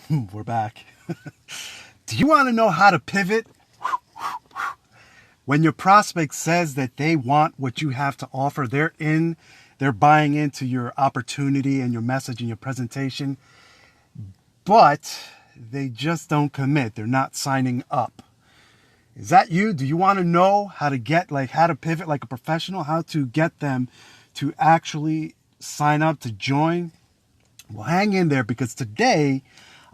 We're back. Do you want to know how to pivot when your prospect says that they want what you have to offer? They're buying into your opportunity and your message and your presentation, but they just don't commit. They're not signing up. Is that you? Do you want to know how to pivot like a professional, how to get them to actually sign up to join? Well, hang in there, because today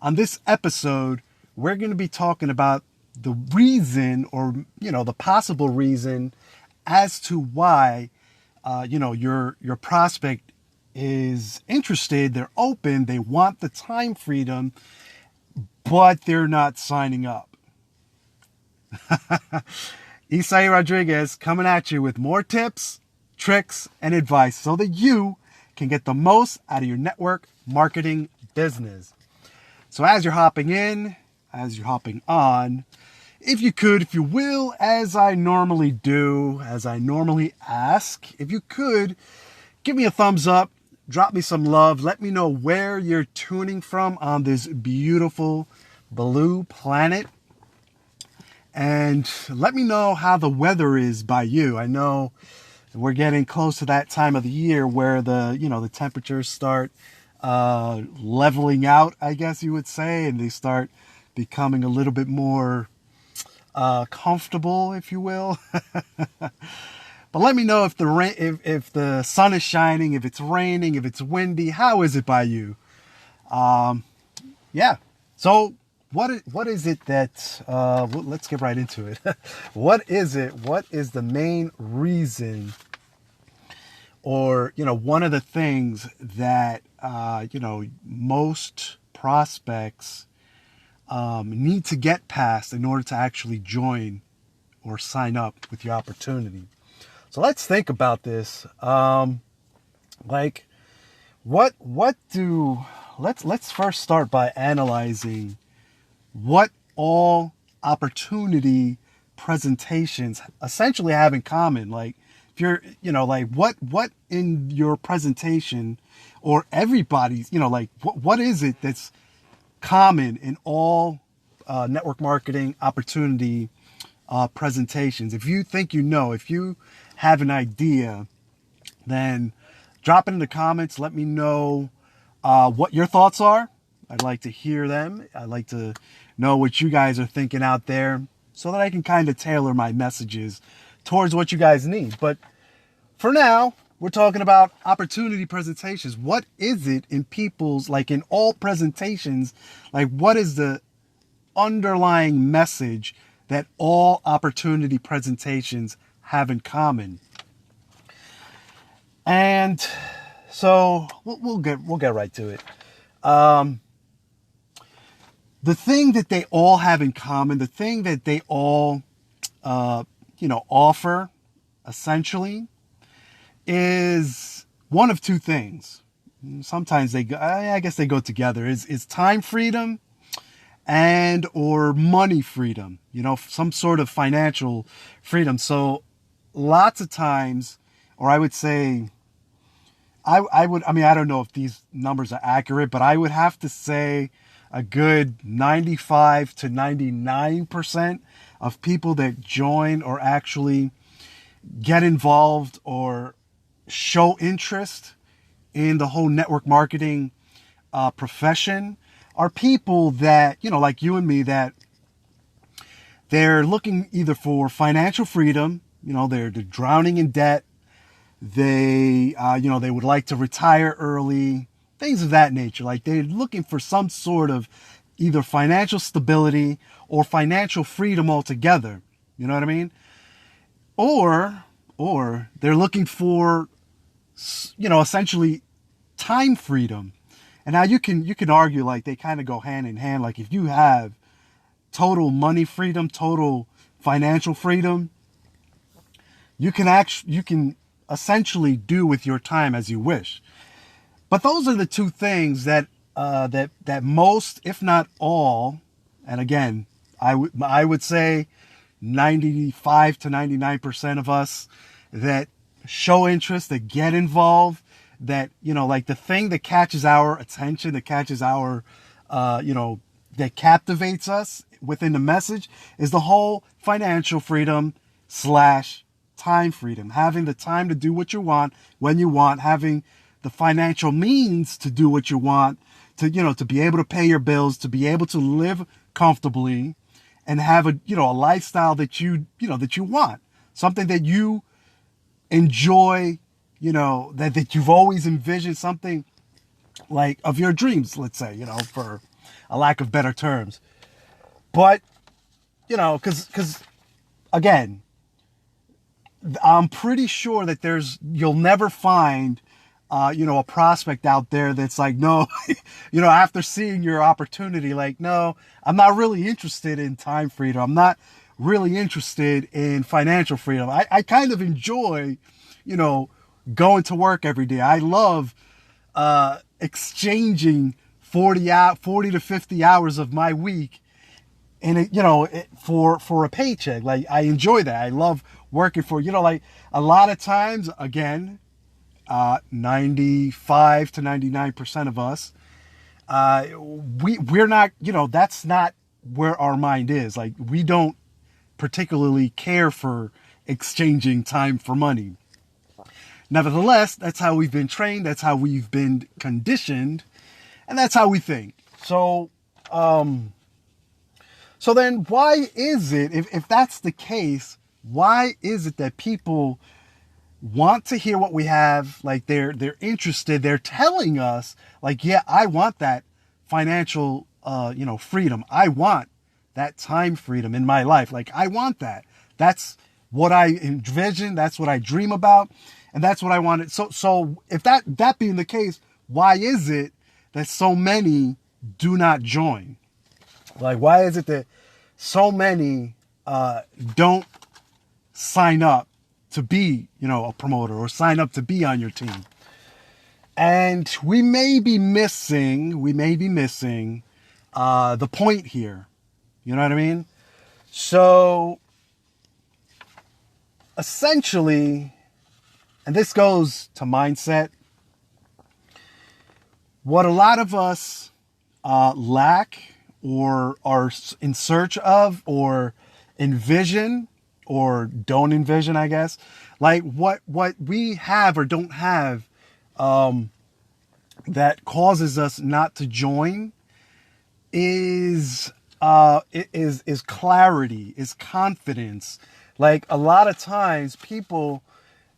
on this episode, we're going to be talking about the reason, or, the possible reason as to why, your prospect is interested. They're open. They want the time freedom, but they're not signing up. Isai Rodriguez coming at you with more tips, tricks, and advice so that you can get the most out of your network marketing business. So as you're hopping in, as you're hopping on, if you will, as I normally do, as I normally ask, if you could, give me a thumbs up, drop me some love, let me know where you're tuning from on this beautiful blue planet. And let me know how the weather is by you. I know we're getting close to that time of the year where the temperatures start leveling out, I guess you would say, and they start becoming a little bit more comfortable, if you will. But let me know if the sun is shining, if it's raining, if it's windy. How is it by you? Yeah. So what is it that, let's get right into it. What is the main reason, or, one of the things that, most prospects need to get past in order to actually join or sign up with your opportunity? So let's think about this. Let's first start by analyzing what all opportunity presentations essentially have in common. Like, if you're, what in your presentation, or everybody's, what is it that's common in all network marketing opportunity presentations? If you think if you have an idea, then drop it in the comments. Let me know what your thoughts are. I'd like to hear them. I'd like to know what you guys are thinking out there, so that I can kind of tailor my messages towards what you guys need. But for now, we're talking about opportunity presentations. What is it in in all presentations, what is the underlying message that all opportunity presentations have in common? And so we'll get right to it. The thing that they all have in common, the thing that they all, offer, essentially, is one of two things. Sometimes I guess they go together. Is time freedom and or money freedom, some sort of financial freedom. So lots of times, or I would say, I don't know if these numbers are accurate, but I would have to say a good 95 to 99% of people that join or actually get involved or show interest in the whole network marketing profession are people that, like you and me, that they're looking either for financial freedom, they're drowning in debt, they would like to retire early, things of that nature. Like, they're looking for some sort of either financial stability or financial freedom altogether. You know what I mean? Or they're looking for, essentially time freedom. And now you can argue, like, they kind of go hand in hand. Like, if you have total money freedom, total financial freedom, you can essentially do with your time as you wish. But those are the two things that most, if not all, and again, I would say 95 to 99% of us that show interest, that get involved, that, the thing that catches our attention, that catches our that captivates us within the message is the whole financial freedom slash time freedom. Having the time to do what you want when you want, having the financial means to do what you want, to be able to pay your bills, to be able to live comfortably and have a lifestyle that you want, something that you enjoy, that you've always envisioned, something like of your dreams, let's say, for a lack of better terms. But, because again, I'm pretty sure that you'll never find, a prospect out there that's like, no, after seeing your opportunity, like, no, I'm not really interested in time freedom. I'm not really interested in financial freedom. I kind of enjoy, going to work every day. I love, exchanging 40 to 50 hours of my week and for a paycheck. Like, I enjoy that. I love working for, like a lot of times, again, 95 to 99% of us, we're not, that's not where our mind is. Like, we don't particularly care for exchanging time for money. Nevertheless, that's how we've been trained. That's how we've been conditioned. And that's how we think. So then why is it, if that's the case, why is it that people want to hear what we have? Like, they're interested. They're telling us, like, yeah, I want that financial, freedom. I want that time freedom in my life. Like, I want that. That's what I envision. That's what I dream about. And that's what I wanted. So if that being the case, why is it that so many do not join? Like, why is it that so many don't sign up to be, a promoter or sign up to be on your team? And we may be missing the point here. You know what I mean? So essentially, and this goes to mindset, what a lot of us lack or are in search of or envision or don't envision, I guess, like what we have or don't have that causes us not to join is clarity, is confidence. Like, a lot of times people,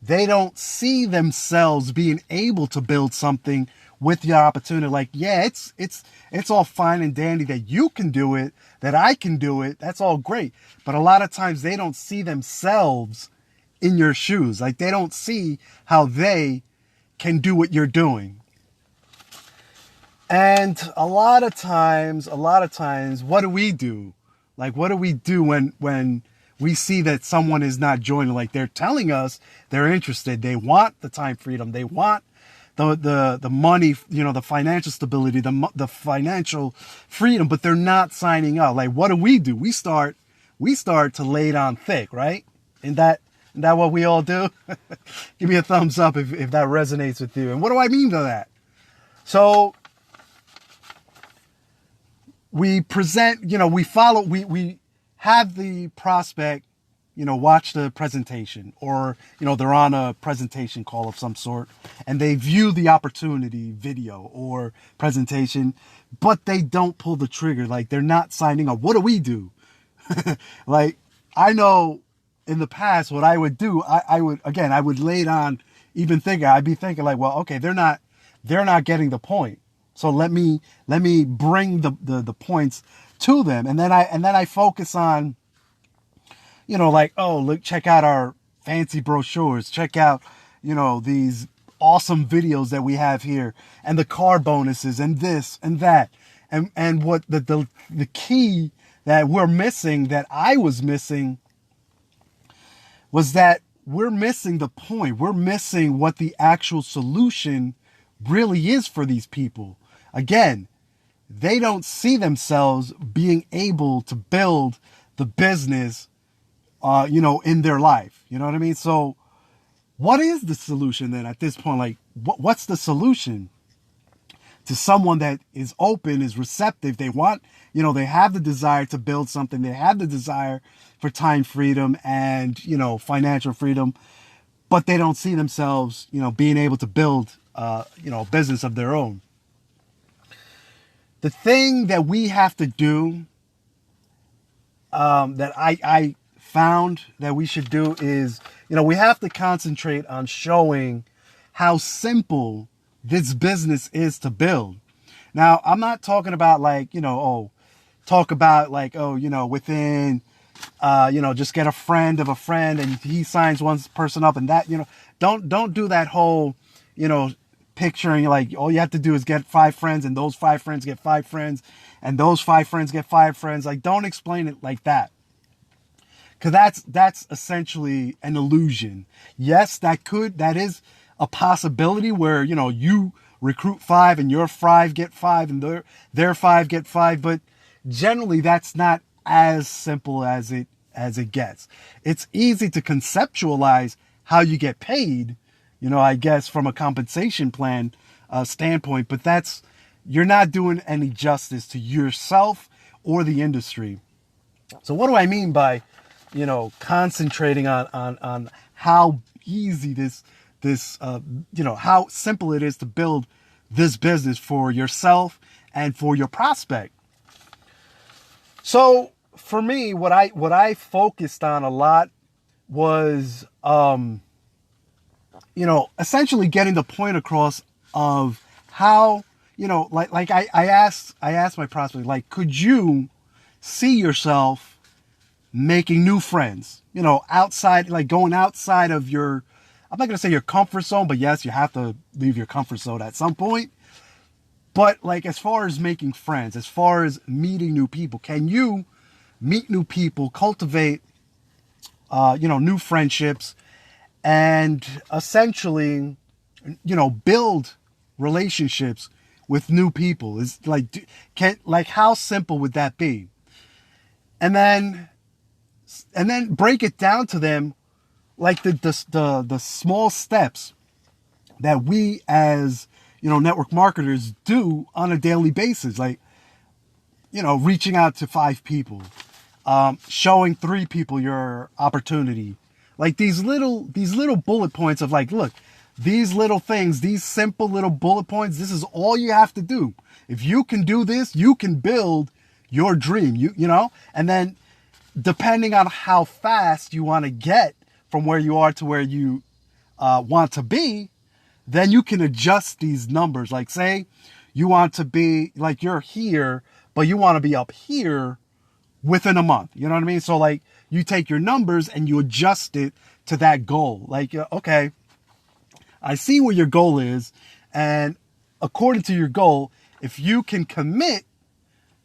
they don't see themselves being able to build something with your opportunity. Like, yeah, it's all fine and dandy that you can do it, that I can do it. That's all great. But a lot of times they don't see themselves in your shoes. Like, they don't see how they can do what you're doing. And a lot of times, what do we do? Like, what do we do when we see that someone is not joining? Like, they're telling us they're interested. They want the time freedom. They want the money, the financial stability, the financial freedom, but they're not signing up. Like, what do? We start to lay it on thick, right? Isn't that what we all do? Give me a thumbs up if that resonates with you. And what do I mean by that? So we present, we follow, we have the prospect, watch the presentation, or, they're on a presentation call of some sort and they view the opportunity video or presentation, but they don't pull the trigger. Like, they're not signing up. What do we do? Like, I know in the past what I would do, I would lay it on, I'd be thinking like, well, okay, they're not getting the point. So let me bring the points to them. And then I focus on, like, oh, look, check out our fancy brochures. Check out, these awesome videos that we have here and the car bonuses and this and that. And what the key that we're missing, that I was missing, was that we're missing the point. We're missing what the actual solution really is for these people. Again, they don't see themselves being able to build the business, in their life. You know what I mean? So what is the solution then at this point? Like, what's the solution? to someone that is open, is receptive. They want, they have the desire to build something. They have the desire for time freedom and, financial freedom, but they don't see themselves, being able to build, a business of their own. The thing that we have to do, that I found that we should do is, we have to concentrate on showing how simple this business is to build. Now, I'm not talking about within, just get a friend of a friend and he signs one person up and that, don't do that whole, picturing like all you have to do is get 5 friends and those 5 friends get 5 friends and those 5 friends get 5 friends. Like, don't explain it like that. Because that's essentially an illusion. Yes, that is a possibility where, you recruit 5 and your 5 get 5 and their 5 get 5. But generally that's not as simple as it gets. It's easy to conceptualize how you get paid, I guess from a compensation plan standpoint, but you're not doing any justice to yourself or the industry. So what do I mean by, concentrating on how easy how simple it is to build this business for yourself and for your prospect. So for me, what I focused on a lot was, essentially getting the point across of how, I asked my prospect, like, could you see yourself making new friends, outside, like going outside of your, I'm not going to say your comfort zone, but yes, you have to leave your comfort zone at some point. But like, as far as making friends, as far as meeting new people, can you meet new people, cultivate, new friendships, and essentially, build relationships with new people? Is like, how simple would that be? And then break it down to them, like the small steps that we as, network marketers do on a daily basis. Like, reaching out to 5 people, showing 3 people your opportunity. Like these little bullet points of like, look, these little things, these simple little bullet points, this is all you have to do. If you can do this, you can build your dream, and then depending on how fast you want to get from where you are to where you want to be, then you can adjust these numbers. Like, say you want to be like, you're here, but you want to be up here within a month. You know what I mean? So like, you take your numbers and you adjust it to that goal. Like, okay, I see what your goal is. And according to your goal, if you can commit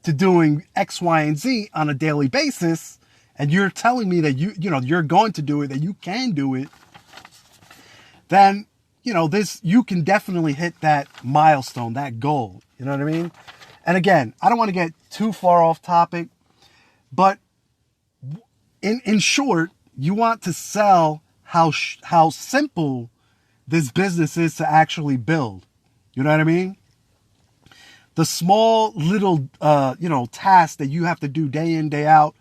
to doing X, Y, and Z on a daily basis, and you're telling me that you're going to do it, that you can do it, then, you can definitely hit that milestone, that goal. You know what I mean? And again, I don't want to get too far off topic, but in short, you want to sell how simple this business is to actually build. You know what I mean? The small little, tasks that you have to do day in, day out,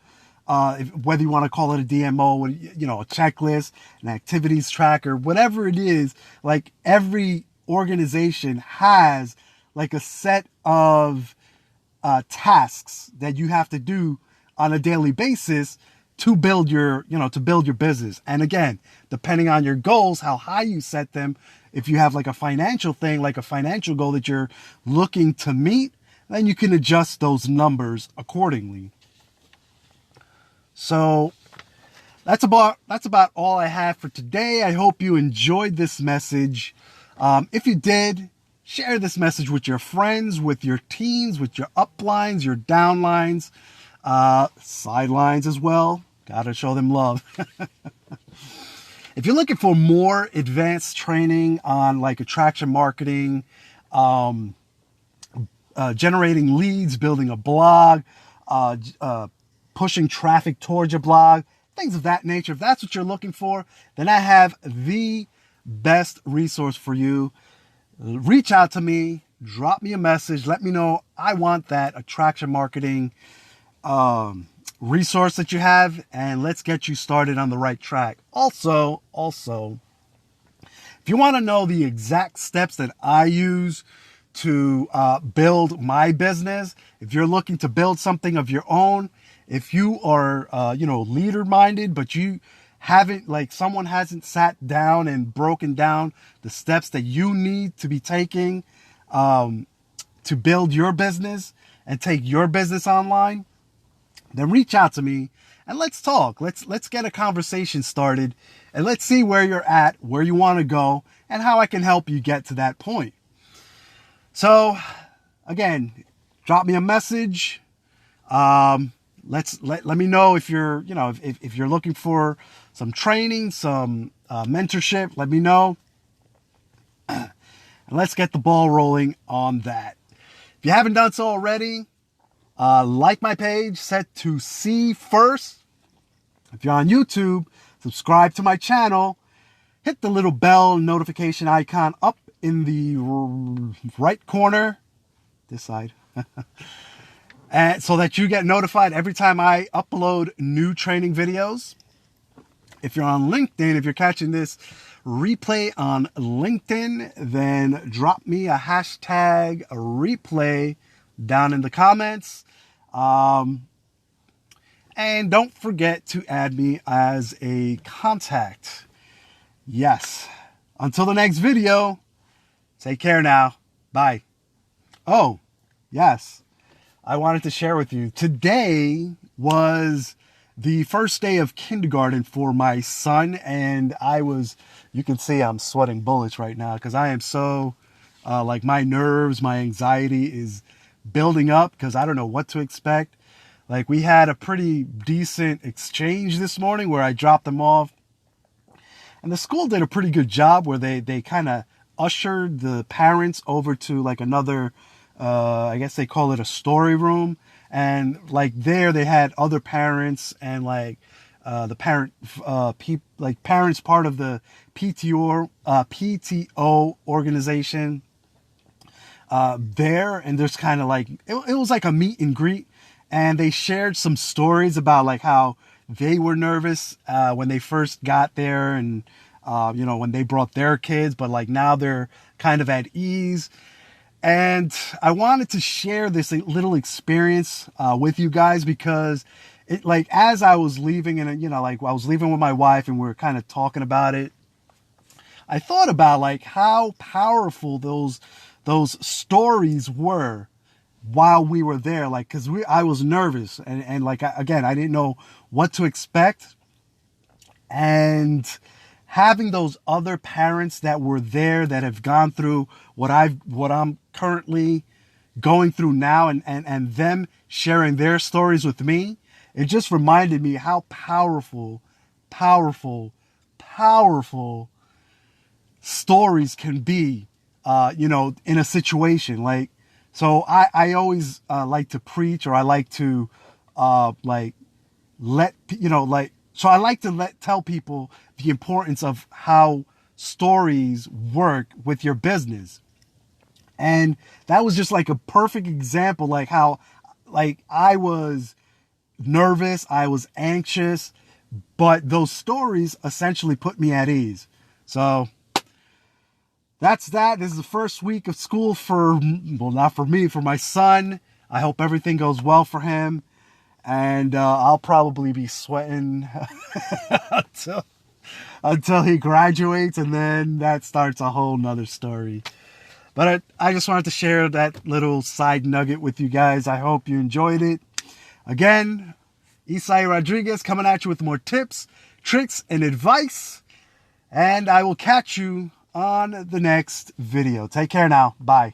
whether you want to call it a DMO, a checklist, an activities tracker, whatever it is, like every organization has like a set of tasks that you have to do on a daily basis to build your business. And again, depending on your goals, how high you set them, if you have like a financial thing, like a financial goal that you're looking to meet, then you can adjust those numbers accordingly. So that's about all I have for today. I hope you enjoyed this message. If you did, share this message with your friends, with your teams, with your uplines, your downlines, sidelines as well. Gotta show them love. If you're looking for more advanced training on like attraction marketing, generating leads, building a blog, pushing traffic towards your blog, things of that nature, if that's what you're looking for, then I have the best resource for you. Reach out to me, drop me a message. Let me know I want that attraction marketing resource that you have, and let's get you started on the right track. Also, if you want to know the exact steps that I use to build my business, if you're looking to build something of your own, if you are, leader minded, but you haven't, like, someone hasn't sat down and broken down the steps that you need to be taking to build your business and take your business online, then reach out to me and let's talk. Let's get a conversation started, and let's see where you're at, where you want to go, and how I can help you get to that point. So again, drop me a message. Let me know if you're, if you're looking for some training, some mentorship, let me know. And let's get the ball rolling on that. If you haven't done so already, like my page, set to see first. If you're on YouTube, subscribe to my channel. Hit the little bell notification icon up in the right corner, this side, and so that you get notified every time I upload new training videos. If you're on LinkedIn, if you're catching this replay on LinkedIn, then drop me a hashtag replay down in the comments. And don't forget to add me as a contact. Yes. Until the next video, take care now. Bye. Oh, yes. I wanted to share with you. Today was the first day of kindergarten for my son. And you can see I'm sweating bullets right now because I am so, my nerves, my anxiety is building up because I don't know what to expect. Like, we had a pretty decent exchange this morning where I dropped them off. And the school did a pretty good job where they kind of ushered the parents over to like another, I guess they call it a story room. And like there they had other parents and like the parents part of the PTO organization there. And there's kind of like, it was like a meet and greet. And they shared some stories about like how they were nervous when they first got there and, when they brought their kids, but like now they're kind of at ease. And I wanted to share this little experience with you guys because it, like, as I was leaving and, I was leaving with my wife and we were kind of talking about it, I thought about like how powerful those stories were while we were there, like, because I was nervous and like, again, I didn't know what to expect. And having those other parents that were there that have gone through what I'm currently going through now and them sharing their stories with me, it just reminded me how powerful stories can be, in a situation. Like, so I always like to preach, or I like to so I like to tell people the importance of how stories work with your business. And that was just like a perfect example, like how, like, I was nervous, I was anxious, but those stories essentially put me at ease. So that's that. This is the first week of school not for me, for my son. I hope everything goes well for him. And I'll probably be sweating until he graduates, and then that starts a whole nother story. But I just wanted to share that little side nugget with you guys. I hope you enjoyed it. Again, Isai Rodriguez coming at you with more tips, tricks, and advice. And I will catch you on the next video. Take care now. Bye.